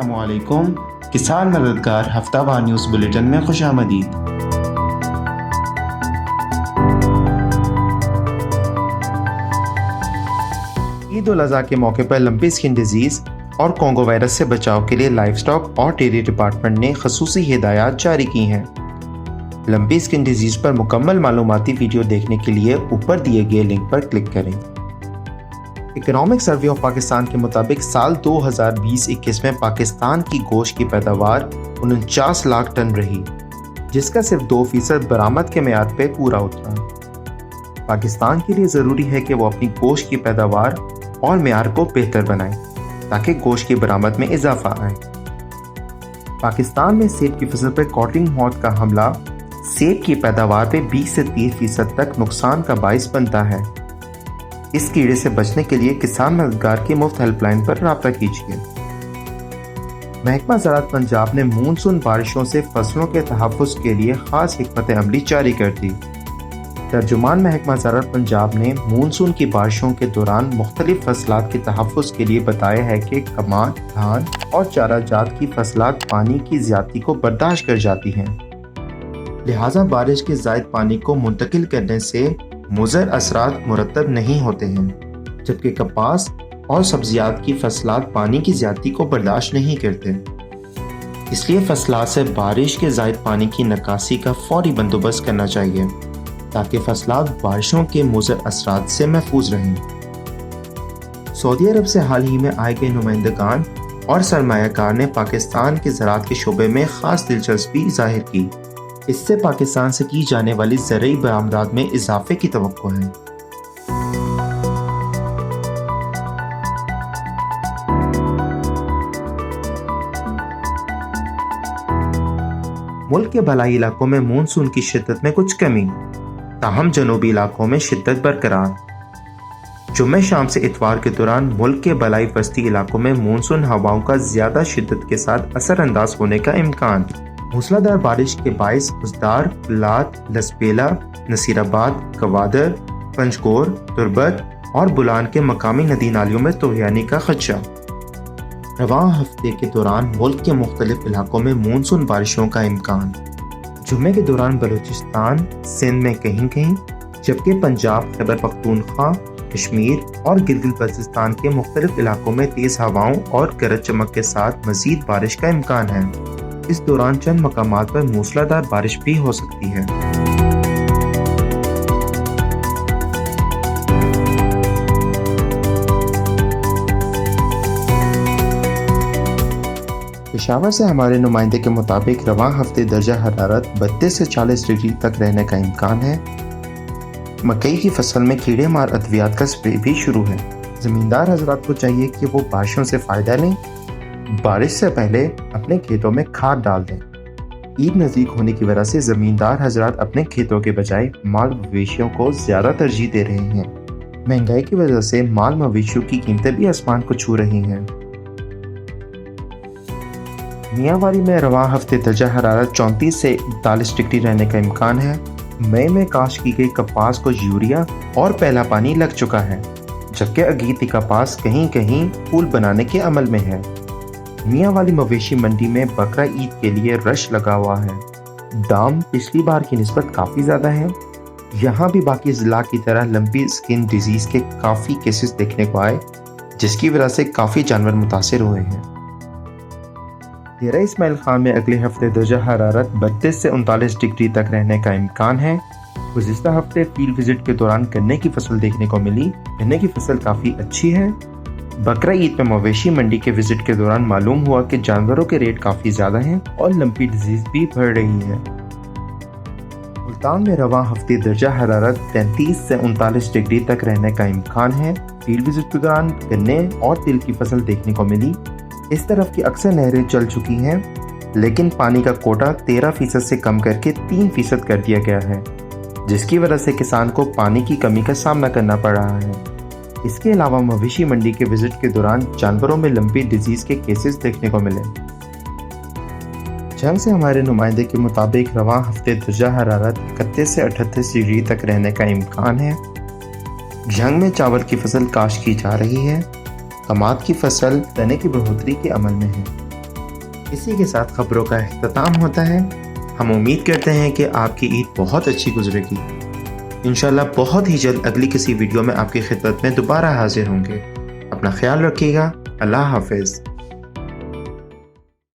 السلام علیکم، کسان مددگار ہفتہ وار نیوز بلیٹن میں خوش آمدید۔ عید الاضحیٰ کے موقع پر لمپی اسکن ڈیزیز اور کونگو وائرس سے بچاؤ کے لیے لائف سٹاک اور ڈیری ڈپارٹمنٹ نے خصوصی ہدایات جاری کی ہیں۔ لمپی اسکن ڈیزیز پر مکمل معلوماتی ویڈیو دیکھنے کے لیے اوپر دیے گئے لنک پر کلک کریں۔ اکنامک سروے آف پاکستان کے مطابق سال 2020-21 میں پاکستان کی گوشت کی پیداوار 49 لاکھ ٹن رہی، جس کا صرف 2% برآمد کے معیار پہ پورا اترا۔ پاکستان کے لیے ضروری ہے کہ وہ اپنی گوشت کی پیداوار اور معیار کو بہتر بنائیں تاکہ گوشت کی برآمد میں اضافہ آئے۔ پاکستان میں سیب کی فصل پر کاٹنگ موت کا حملہ سیب کی پیداوار پہ 20 سے 30% تک نقصان کا باعث بنتا ہے۔ اس کیڑے سے بچنے کے لیے کسان مددگار کی مفت ہیلپ لائن پر رابطہ کیجیے۔ محکمہ زراعت پنجاب نے مونسون بارشوں سے فصلوں کے تحفظ کے لیے خاص حکمت عملی جاری کر دی۔ ترجمان محکمہ زراعت پنجاب نے مونسون کی بارشوں کے دوران مختلف فصلات کے تحفظ کے لیے بتایا ہے کہ کمان، دھان اور چارہ جات کی فصلات پانی کی زیادتی کو برداشت کر جاتی ہیں، لہٰذا بارش کے زائد پانی کو منتقل کرنے سے مضر اثرات مرتب نہیں ہوتے ہیں، جبکہ کپاس اور سبزیات کی فصلات پانی کی زیادتی کو برداشت نہیں کرتے۔ اس لیے فصلات سے بارش کے زائد پانی کی نکاسی کا فوری بندوبست کرنا چاہیے تاکہ فصلات بارشوں کے مضر اثرات سے محفوظ رہیں۔ سعودی عرب سے حال ہی میں آئے گئے نمائندگان اور سرمایہ کار نے پاکستان کے زراعت کے شعبے میں خاص دلچسپی ظاہر کی۔ اس سے پاکستان سے کی جانے والی زرعی برآمدات میں اضافے کی توقع ہے۔ ملک کے بالائی علاقوں میں مونسون کی شدت میں کچھ کمی، تاہم جنوبی علاقوں میں شدت برقرار۔ جمعہ شام سے اتوار کے دوران ملک کے بالائی وسطی علاقوں میں مونسون ہواؤں کا زیادہ شدت کے ساتھ اثر انداز ہونے کا امکان۔ موسلا دھار بارش کے باعث بزدار، لات، لسپیلا، نصیر آباد، گوادر، پنجگور، تربت اور بولان کے مقامی ندی نالیوں میں طغیانی کا خدشہ۔ رواں ہفتے کے دوران ملک کے مختلف علاقوں میں مونسون بارشوں کا امکان۔ جمعے کے دوران بلوچستان، سندھ میں کہیں کہیں، جبکہ پنجاب، خیبر پختونخوا، کشمیر اور گلگت بلتستان کے مختلف علاقوں میں تیز ہواؤں اور گرج چمک کے ساتھ مزید بارش کا امکان ہے۔ اس دوران چند مقامات پر موسلا دھار بارش بھی ہو سکتی ہے۔ پشاور سے ہمارے نمائندے کے مطابق رواں ہفتے درجہ حرارت 32 سے 40 ڈگری تک رہنے کا امکان ہے۔ مکئی کی فصل میں کیڑے مار ادویات کا سپرے بھی شروع ہے۔ زمیندار حضرات کو چاہیے کہ وہ بارشوں سے فائدہ لیں، بارش سے پہلے اپنے کھیتوں میں کھاد ڈال دیں۔ عید نزدیک ہونے کی وجہ سے زمیندار حضرات اپنے کھیتوں کے بجائے مال مویشیوں کو زیادہ ترجیح دے رہے ہیں۔ مہنگائی کی وجہ سے مال مویشیوں کی قیمتیں بھی آسمان کو چھو رہی ہیں۔ میاں والی میں رواں ہفتے درجہ حرارت 34 سے 39 ڈگری رہنے کا امکان ہے۔ مئی میں کاشت کی گئی کپاس کو یوریا اور پہلا پانی لگ چکا ہے، جبکہ اگیتی کپاس کہیں کہیں پھول بنانے کے عمل میں ہے۔ میاں والی مویشی منڈی میں بقرہ عید کے لیے رش لگا ہوا ہے۔ دام پچھلی بار کی نسبت کافی زیادہ ہے۔ یہاں بھی باقی ضلع کی طرح لمپی اسکن ڈیزیز کے کافی کیسز دیکھنے کو آئے، جس کی وجہ سے کافی جانور متاثر ہوئے ہیں۔ ڈیرہ اسماعیل خان میں اگلے ہفتے درجہ حرارت 32 سے 39 ڈگری تک رہنے کا امکان ہے۔ گزشتہ ہفتے فیلڈ وزٹ کے دوران گنے کی فصل دیکھنے کو ملی۔ گنے کی فصل کافی اچھی ہے۔ بقرہ عید میں مویشی منڈی کے وزٹ کے دوران معلوم ہوا کہ جانوروں کے ریٹ کافی زیادہ ہیں اور لمپی ڈیزیز بھی بڑھ رہی ہے۔ ملتان میں رواں ہفتے درجہ حرارت 33 سے 39 ڈگری تک رہنے کا امکان ہے۔ فیلڈ وزٹ کے دوران گنے اور تل کی فصل دیکھنے کو ملی۔ اس طرف کی اکثر نہریں چل چکی ہیں، لیکن پانی کا کوٹا 13% سے کم کر کے 3% کر دیا گیا ہے، جس کی وجہ سے کسان کو پانی کی کمی کا سامنا کرنا پڑ رہا ہے۔ اس کے علاوہ مویشی منڈی کے وزٹ کے دوران جانوروں میں لمپی ڈیزیز کے کیسز دیکھنے کو ملے۔ جھنگ سے ہمارے نمائندے کے مطابق رواں ہفتے درجہ حرارت 31 سے 38 ڈگری تک رہنے کا امکان ہے۔ جھنگ میں چاول کی فصل کاشت کی جا رہی ہے۔ کماد کی فصل تنے کی بڑھوتری کے عمل میں ہے۔ اسی کے ساتھ خبروں کا اختتام ہوتا ہے۔ ہم امید کرتے ہیں کہ آپ کی عید بہت اچھی گزرے گی۔ انشاءاللہ بہت ہی جلد اگلی کسی ویڈیو میں آپ کی خدمت میں دوبارہ حاضر ہوں گے۔ اپنا خیال رکھیے گا۔ اللہ حافظ۔